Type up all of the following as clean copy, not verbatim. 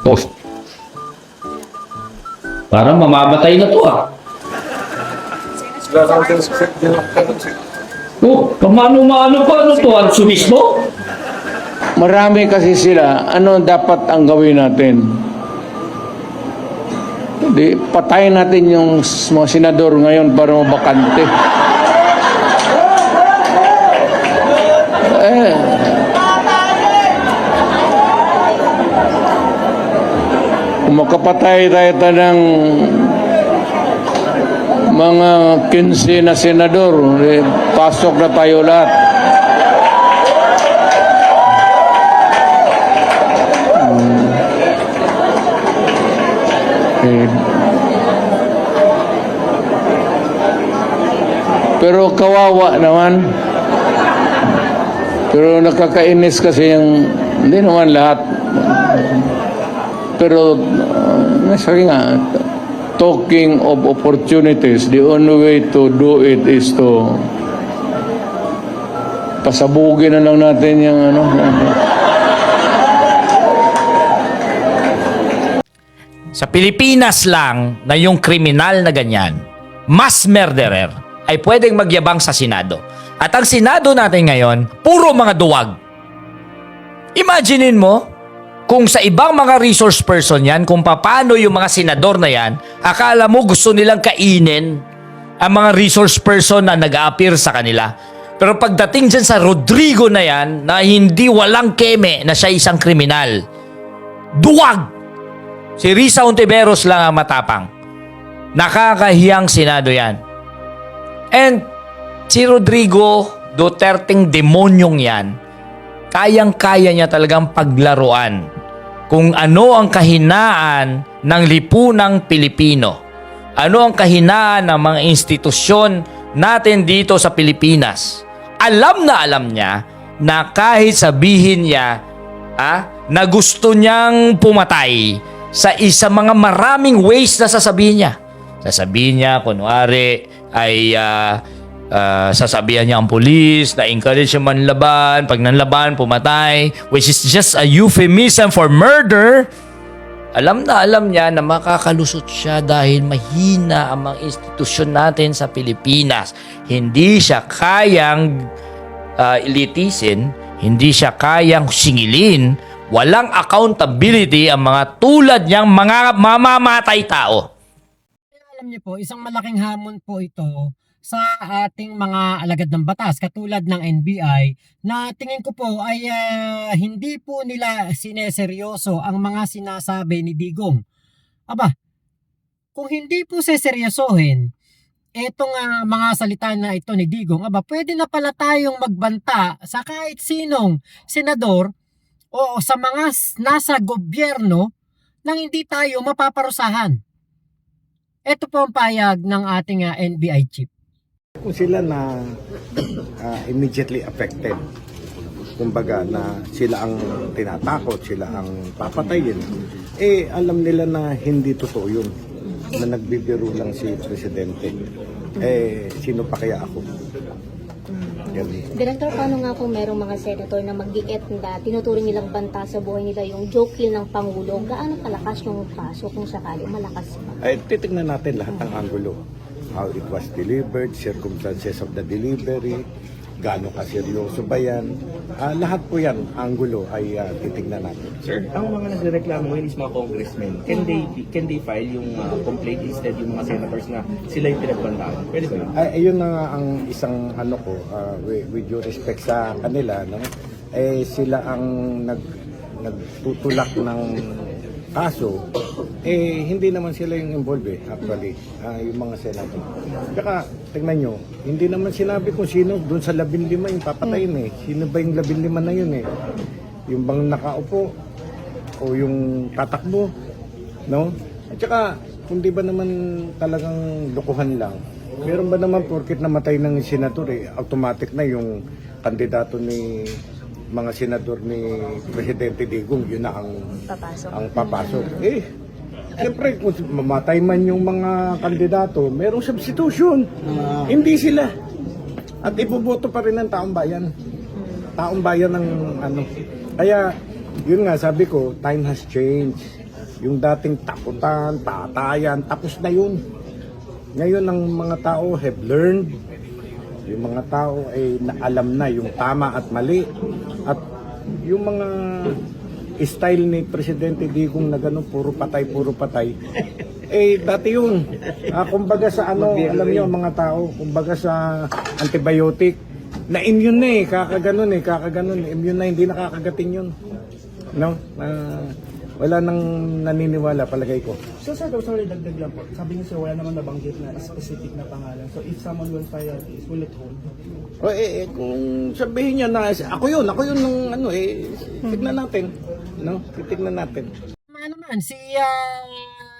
Oh, parang mamamatay na to ah. Oh, kamano-mano pa ano to? Arsunis mo? Marami kasi sila. Ano dapat ang gawin natin? Hindi, patayin natin yung mga senador ngayon para mabakante. Kung makapatay tayo ng mga 15 na senador, pasok na tayo lahat. Pero kawawa naman. Pero nakakainis kasi yung, hindi naman lahat. Pero, sabi nga, talking of opportunities, the only way to do it is to pasabugin na lang natin yung ano. Sa Pilipinas lang na yung kriminal na ganyan, mass murderer, ay pwedeng magyabang sa Senado. At ang Senado natin ngayon, puro mga duwag. Imaginein mo, kung sa ibang mga resource person yan, kung paano yung mga senador na yan, akala mo gusto nilang kainin ang mga resource person na nag-a-appear sa kanila. Pero pagdating dyan sa Rodrigo na yan, na hindi walang keme na siya isang kriminal, duwag! Si Risa Hontiveros lang ang matapang. Nakakahiyang Senado yan. And si Rodrigo Duterteng demonyong yan, kayang-kaya niya talagang paglaruan kung ano ang kahinaan ng lipunang Pilipino. Ano ang kahinaan ng mga institusyon natin dito sa Pilipinas. Alam niya na kahit sabihin niya na gusto niyang pumatay sa mga maraming ways na sasabihin niya. Sasabihin niya, kunwari, ay sasabihan niya ang pulis, na-encourage yung manlaban, pag nanlaban, pumatay, which is just a euphemism for murder. Alam niya na makakalusot siya dahil mahina ang mga institusyon natin sa Pilipinas. Hindi siya kayang elitisin, hindi siya kayang singilin, walang accountability ang mga tulad niyang mga mamamatay tao. Alam niyo po, isang malaking hamon po ito sa ating mga alagad ng batas katulad ng NBI na tingin ko po ay hindi po nila sineseryoso ang mga sinasabi ni Digong. Aba, kung hindi po seseryosohin etong mga salita na ito ni Digong, aba pwede na pala tayong magbanta sa kahit sinong senador o sa mga nasa gobyerno nang hindi tayo mapaparusahan. Ito po ang payag ng ating NBI chief. Kung sila na immediately affected, kumbaga na sila ang tinatakot, sila ang papatayin, alam nila na hindi totoo yun, na nagbibiro lang si Presidente. Sino pa kaya ako? Director, paano nga kung merong mga senator na mag-iet na tinuturing nilang banta sa buhay nila yung joke kill ng Pangulo, gaano kalakas yung kaso kung sakali malakas pa? Titignan natin lahat ng angulo. How it was delivered, circumstances of the delivery, gaano kaseryoso ba yan. Lahat po yan, angulo ay titignan natin. Sir, ang mga nagreklamo ngayon is mga congressmen. Can they file yung complaint instead yung mga senators na sila yung pinagbantaan? Pwede ba yun? Ayun na nga ang isang ano ko, with due respect sa kanila, no? Sila ang nagtutulak ng kaso, hindi naman sila yung involved actually, yung mga senator. Tsaka, tingnan nyo, hindi naman sinabi kung sino doon sa 15 yung papatayin Sino ba yung 15 na yun Yung bang nakaupo o yung tatakbo, no? At tsaka, kung di ba naman talagang lukuhan lang, meron ba naman porkit namatay ng senator automatic na yung kandidato ni mga senador ni Presidente Digong, yun na ang papasok. Siyempre, kung mamatay man yung mga kandidato, merong substitution. Hindi sila. At iboboto pa rin ng taong bayan. Taong bayan ng ano. Kaya, yun nga, sabi ko, time has changed. Yung dating takutan, tatayan, tapos na yun. Ngayon ang mga tao have learned. Yung mga tao ay alam na yung tama at mali. At yung mga style ni Presidente Digong na gano'n, puro patay. Eh, dati yun. Kumbaga sa ano, alam niyo mga tao, kumbaga sa antibiotic, na-immune na kakaganon, immune na, hindi nakakagating yun. No? Wala nang naniniwala, palagay ko. So sir, sorry, dagdag lang po. Sabi niyo sir, wala naman nabanggit na specific na pangalan. So if someone will file a case, will it hold? Kung sabihin niya na, ako yun nung ano tignan natin. No? Titignan natin. Naman si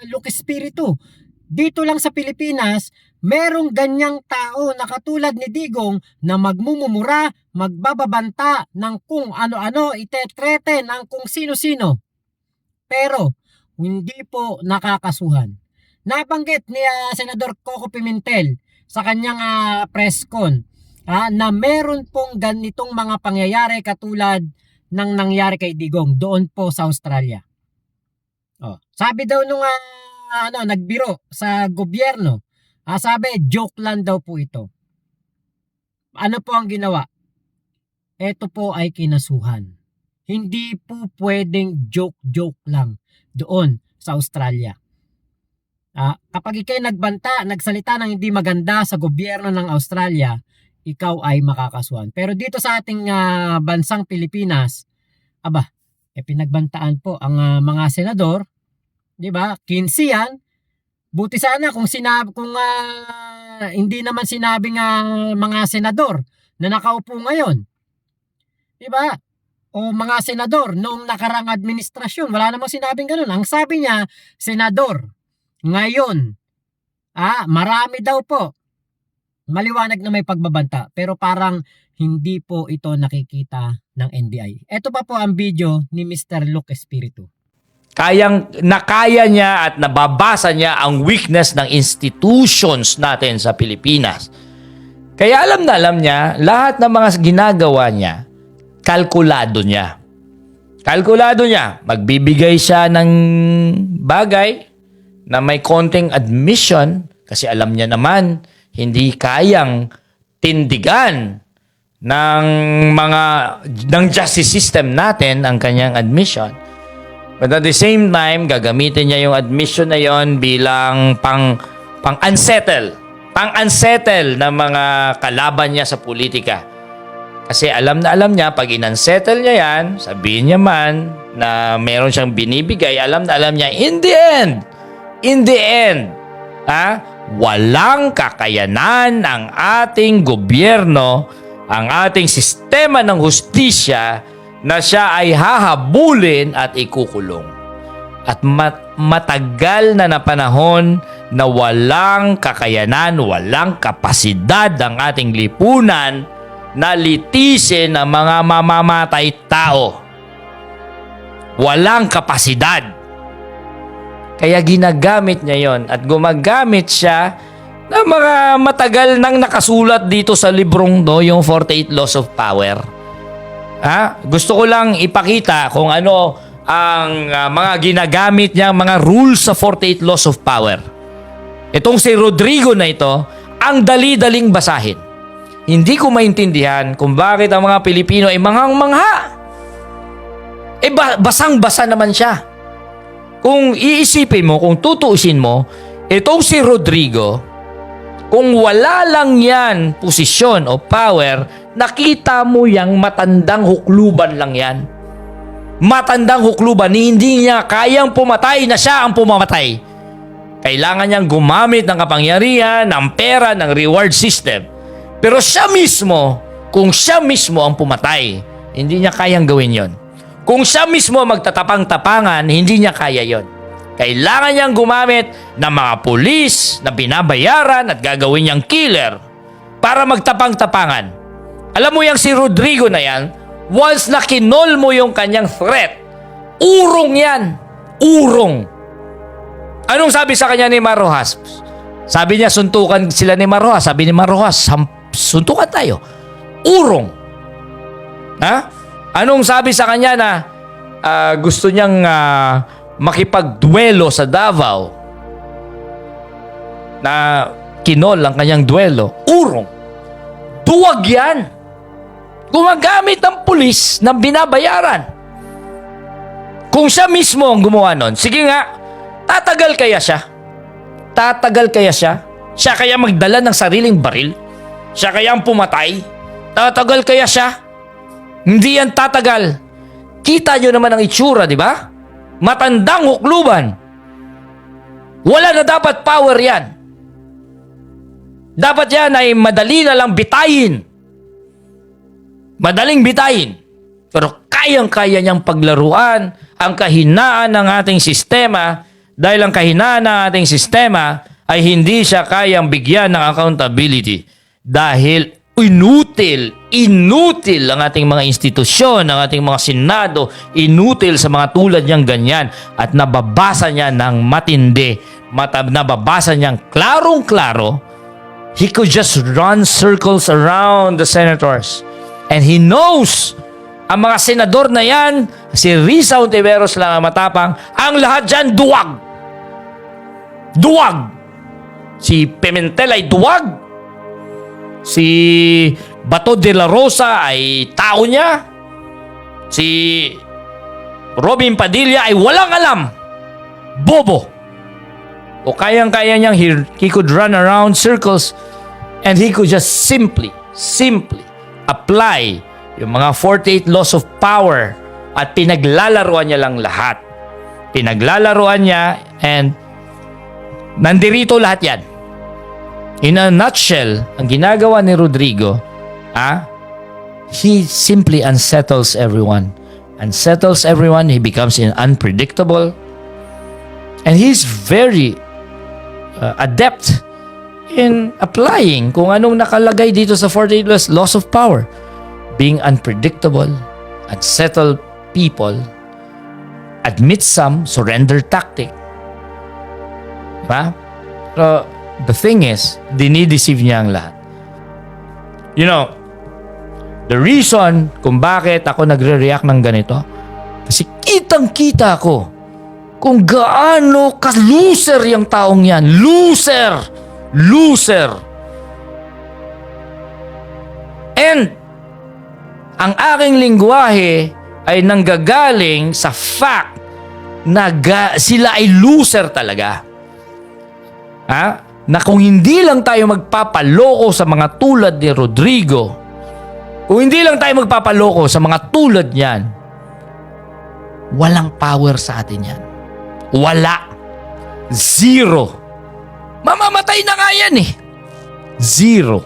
Luke Espiritu. Dito lang sa Pilipinas, merong ganyang tao na katulad ni Digong na magmumura, magbababanta ng kung ano-ano, itetrete ng kung sino-sino. Pero hindi po nakakasuhan. Nabanggit ni Senador Coco Pimentel sa kanyang press con na meron pong ganitong mga pangyayari katulad ng nangyari kay Digong doon po sa Australia. Sabi daw nung nagbiro sa gobyerno, sabi joke lang daw po ito. Ano po ang ginawa? Ito po ay kinasuhan. Hindi po pwedeng joke lang doon sa Australia. Kapag ikay nagbanta, nagsalita ng hindi maganda sa gobyerno ng Australia, ikaw ay makakasuhan. Pero dito sa ating bansang Pilipinas, pinagbantaan po ang mga senador, 'di ba? 15 yan. Buti sana kung hindi naman sinabing mga senador na nakaupo ngayon. 'Di ba? O mga senador noong nakarang administrasyon, wala namang sinabing gano'n. Ang sabi niya, senador, ngayon, marami daw po. Maliwanag na may pagbabanta, pero parang hindi po ito nakikita ng NBI. Ito pa po ang video ni Mr. Luke Espiritu. Nakaya niya at nababasa niya ang weakness ng institutions natin sa Pilipinas. Kaya alam niya, lahat ng mga ginagawa niya, kalkulado niya. Magbibigay siya ng bagay na may konting admission kasi alam niya naman hindi kayang tindigan ng justice system natin ang kanyang admission. But at the same time, gagamitin niya yung admission na yon bilang pang-unsettle na mga kalaban niya sa politika. Kasi alam niya, pag in-unsettle niya yan, sabihin niya man na meron siyang binibigay, alam niya, in the end, walang kakayanan ang ating gobyerno, ang ating sistema ng hustisya na siya ay hahabulin at ikukulong. At matagal na panahon na walang kakayanan, walang kapasidad ang ating lipunan na litisin ang mga mamamatay tao. Walang kapasidad. Kaya ginagamit niya yon at gumagamit siya ng mga matagal nang nakasulat dito sa librong yung 48 Laws of Power. Gusto ko lang ipakita kung ano ang mga ginagamit niya, mga rules sa 48 Laws of Power. Itong si Rodrigo na ito, ang dali-daling basahin. Hindi ko maintindihan kung bakit ang mga Pilipino ay manghang-mangha. Basang-basa naman siya. Kung iisipin mo, kung tutuusin mo, itong si Rodrigo, kung wala lang yan posisyon o power, nakita mo yang matandang hukluban lang yan. Matandang hukluban, hindi niya kayang pumatay na siya ang pumamatay. Kailangan niyang gumamit ng kapangyarihan, ng pera, ng reward system. Pero siya mismo, kung siya mismo ang pumatay, hindi niya kayang gawin yon. Kung siya mismo magtatapang-tapangan, hindi niya kaya yon. Kailangan niyang gumamit ng mga pulis na binabayaran at gagawin niyang killer para magtapang-tapangan. Alam mo yung si Rodrigo na yan, once na kinol mo yung kanyang threat, urong yan. Urong. Anong sabi sa kanya ni Marrojas? Sabi niya, suntukan sila ni Marrojas. Sabi ni Marrojas, suntukan tayo. Urong. Anong sabi sa kanya na gusto niyang makipagduelo sa Davao na kinol ang kanyang duelo, urong. Duwag yan. Gumagamit ng pulis na binabayaran. Kung siya mismo ang gumawa nun, sige nga, tatagal kaya siya? Tatagal kaya siya? Siya kaya magdala ng sariling baril? Siya kaya ang pumatay? Tatagal kaya siya? Hindi yan tatagal. Kita nyo naman ang itsura, di ba? Matandang hukluban. Wala na dapat power yan. Dapat yan ay madali na lang bitayin. Madaling bitayin. Pero kayang-kaya niyang paglaruan ang kahinaan ng ating sistema dahil ang kahinaan ng ating sistema ay hindi siya kayang bigyan ng accountability dahil inutil ang ating mga institusyon, ang ating mga senado, inutil sa mga tulad niyang ganyan at nababasa niya ng matindi, nababasa niyang klarong-klaro. He could just run circles around the senators and he knows ang mga senador na yan, si Risa Ontiveros lang ang matapang, ang lahat dyan duwag. Duwag. Si Pimentel ay duwag. Si Bato de la Rosa ay tao niya. Si Robin Padilla ay walang alam. Bobo. O kayang-kaya niyang he could run around circles and he could just simply apply yung mga 48 laws of power at pinaglalaruan niya lang lahat. Pinaglalaruan niya and nandirito lahat yan. In a nutshell, ang ginagawa ni Rodrigo, he simply unsettles everyone. Unsettles everyone, he becomes unpredictable. And he's very adept in applying kung anong nakalagay dito sa 48 laws of power. Being unpredictable, unsettle people, admit some, surrender tactic. Diba? Pero the thing is, dinideceive niya ang lahat. You know, the reason kung bakit ako nagre-react ng ganito, kasi kitang-kita ko kung gaano ka-loser yung taong yan. Loser! Loser! And ang aking lingwahe ay nanggagaling sa fact na sila ay loser talaga. Na kung hindi lang tayo magpapaloko sa mga tulad ni Rodrigo, kung hindi lang tayo magpapaloko sa mga tulad niyan, walang power sa atin yan. Wala. Zero. Mamamatay na nga yan eh. Zero.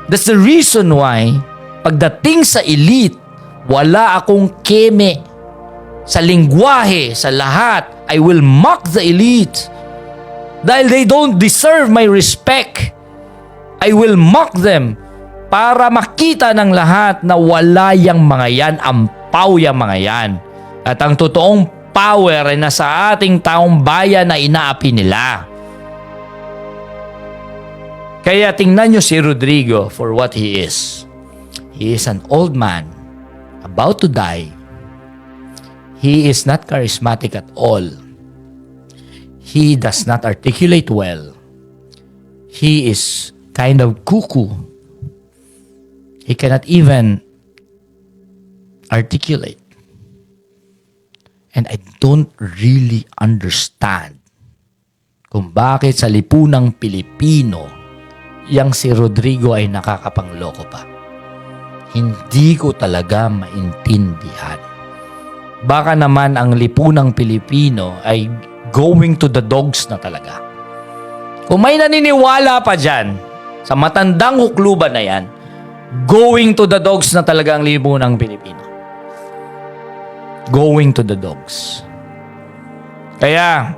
That's the reason why pagdating sa elite, wala akong keme sa lingwahe, sa lahat. I will mock the elite. Dahil they don't deserve my respect. I will mock them para makita ng lahat na wala yang mga yan, ampaw yang mga yan. At ang totoong power ay nasa ating taong bayan na inaapi nila. Kaya tingnan nyo si Rodrigo for what he is. He is an old man about to die. He is not charismatic at all. He does not articulate well. He is kind of cuckoo. He cannot even articulate. And I don't really understand kung bakit sa lipunang Pilipino yang si Rodrigo ay nakakapangloko pa. Hindi ko talaga maintindihan. Baka naman ang lipunang Pilipino ay going to the dogs na talaga. Kung may naniniwala pa dyan sa matandang hukluban na yan, going to the dogs na talaga ang lipunang Pilipino. Going to the dogs. Kaya,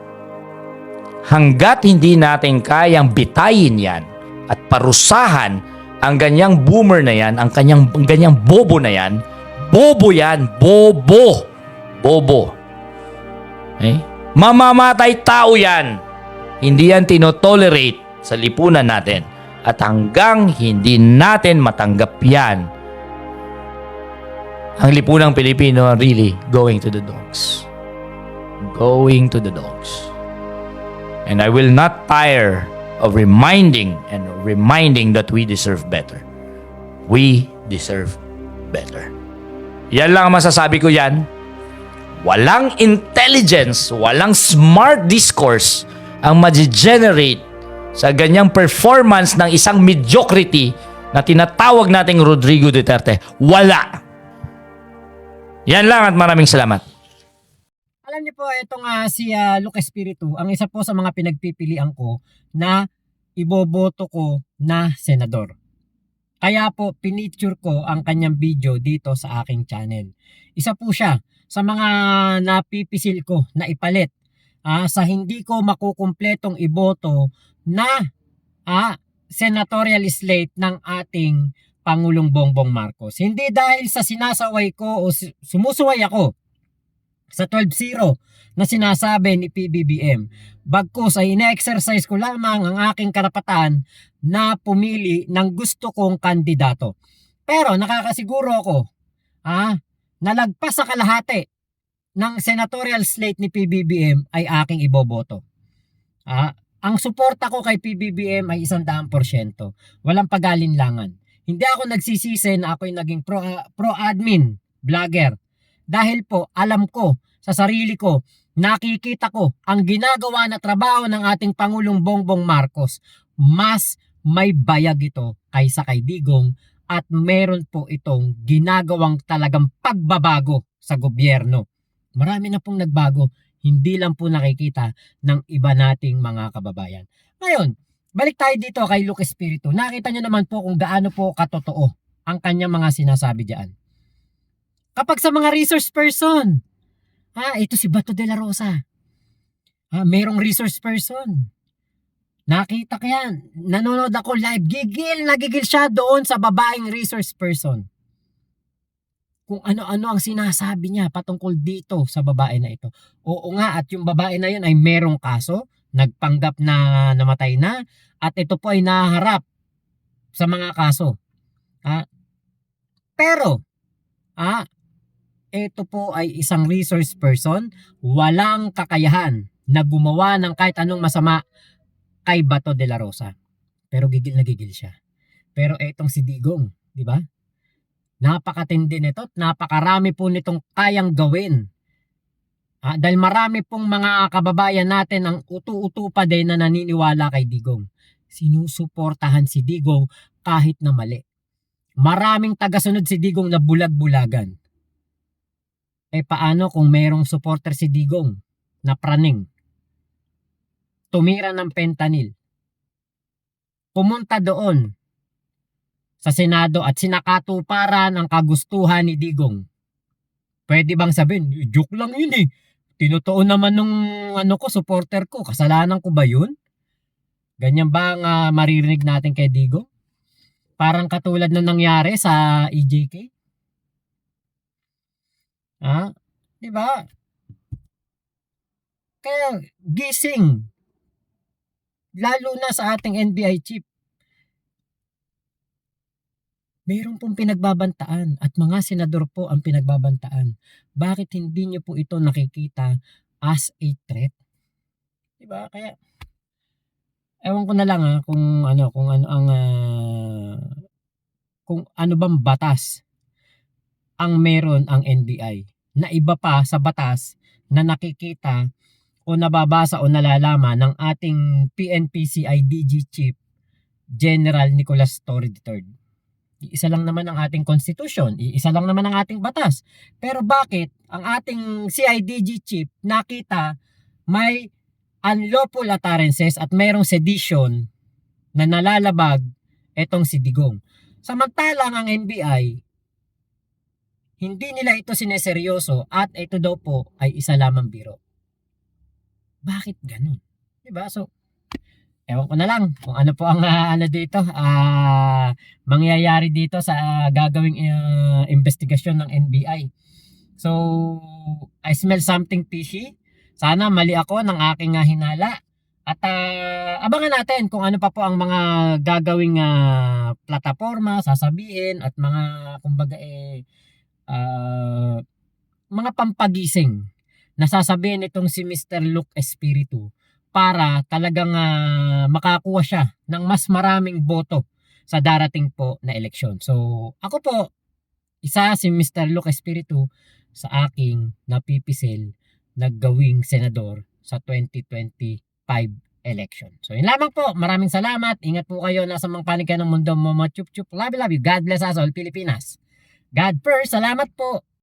hanggat hindi natin kayang bitayin yan at parusahan ang ganyang boomer na yan, ang ganyang bobo na yan, bobo yan, bobo. Bobo. Okay? Mamamatay tao yan. Hindi yan tinotolerate sa lipunan natin. At hanggang hindi natin matanggap yan, ang lipunang Pilipino really going to the dogs. going to the dogs. And I will not tire of reminding that we deserve better. We deserve better. Yan lang ang masasabi ko yan. Walang intelligence, walang smart discourse ang ma-generate sa ganyang performance ng isang mediocrity na tinatawag nating Rodrigo Duterte. Wala. Yan lang at maraming salamat. Alam niyo po, itong si Luke Espiritu, ang isa po sa mga pinagpipilian ko na iboboto ko na senador. Kaya po, pinicture ko ang kanyang video dito sa aking channel. Isa po siya sa mga napipisil ko na ipalit sa hindi ko makukumpletong iboto na senatorial slate ng ating Pangulong Bongbong Marcos. Hindi dahil sa sinasaway ko o sumusuway ako sa 12-0 na sinasabi ni PBBM. Bagkus ay ina-exercise ko lamang ang aking karapatan na pumili ng gusto kong kandidato. Pero nakakasiguro ako na lagpas sa kalahati ng senatorial slate ni PBBM ay aking iboboto. Ang suporta ko kay PBBM ay 100%. Walang pag-alinlangan. Hindi ako nagsisisi na ako'y naging pro-admin vlogger. Dahil po alam ko sa sarili ko, nakikita ko ang ginagawa na trabaho ng ating Pangulong Bongbong Marcos. Mas may bayag ito kaysa kay Digong at meron po itong ginagawang talagang pagbabago sa gobyerno. Marami na pong nagbago, hindi lang po nakikita ng iba nating mga kababayan. Ngayon, balik tayo dito kay Luke Espiritu. Nakita nyo naman po kung gaano po katotoo ang kanyang mga sinasabi diyan. Kapag sa mga resource person, ito si Bato de la Rosa. Merong resource person. Nakita ko yan. Nanonood ako live. Nagigil siya doon sa babaeng resource person. Kung ano-ano ang sinasabi niya patungkol dito sa babae na ito. Oo nga, at yung babae na yun ay merong kaso. Nagpanggap na namatay na. At ito po ay naharap sa mga kaso. Pero, ito po ay isang resource person, walang kakayahan na gumawa ng kahit anong masama kay Bato de la Rosa. Pero gigil na gigil siya. Pero etong si Digong, di ba? Napakatindi nito at napakarami po nitong kayang gawin. Dahil marami pong mga kababayan natin ang utu-utu pa din na naniniwala kay Digong. Sinusuportahan si Digong kahit na mali. Maraming tagasunod si Digong na bulag-bulagan. Paano kung merong supporter si Digong na praning? Tumira ng fentanyl. Pumunta doon sa Senado at sinakatuparan ang kagustuhan ni Digong. Pwede bang sabihin, joke lang yun eh. Tinutuon naman nung supporter ko. Kasalanan ko ba yun? Ganyan ba ang maririnig natin kay Digong? Parang katulad na nangyari sa EJK. Di ba? Kaya gising. Lalo na sa ating NBI chief. Mayroon pong pinagbabantaan at mga senador po ang pinagbabantaan. Bakit hindi niyo po ito nakikita as a threat? Di ba? Kaya ewan ko na lang kung ano bang batas ang meron ang NBI na iba pa sa batas na nakikita o nababasa o nalalaman ng ating PNP-CI DG Chief General Nicolas Torre III. Iisa lang naman ang ating constitution, iisa lang naman ang ating batas. Pero bakit ang ating CIDG chief nakita may unlawful utterances at mayroong sedition na nalalabag etong si Digong? Samantalang ang NBI, hindi nila ito sineseryoso at ito daw po ay isa lamang biro. Bakit ganun? Diba? So, ewan ko na lang kung ano po ang mangyayari dito sa gagawing investigasyon ng NBI. So, I smell something fishy. Sana mali ako ng aking hinala. At abangan natin kung ano pa po ang mga gagawing plataforma, sasabihin at mga kumbaga mga pampagising nasasabihin nitong si Mr. Luke Espiritu para talagang makakuha siya ng mas maraming boto sa darating po na eleksyon. So, ako po, isa si Mr. Luke Espiritu sa aking napipisil na gawing senador sa 2025 election. So, yun lamang po. Maraming salamat. Ingat po kayo. Nasa mga panig kayo ng mundo. Mama chup chup. Love you, love you. God bless us all, Pilipinas. God first. Salamat po.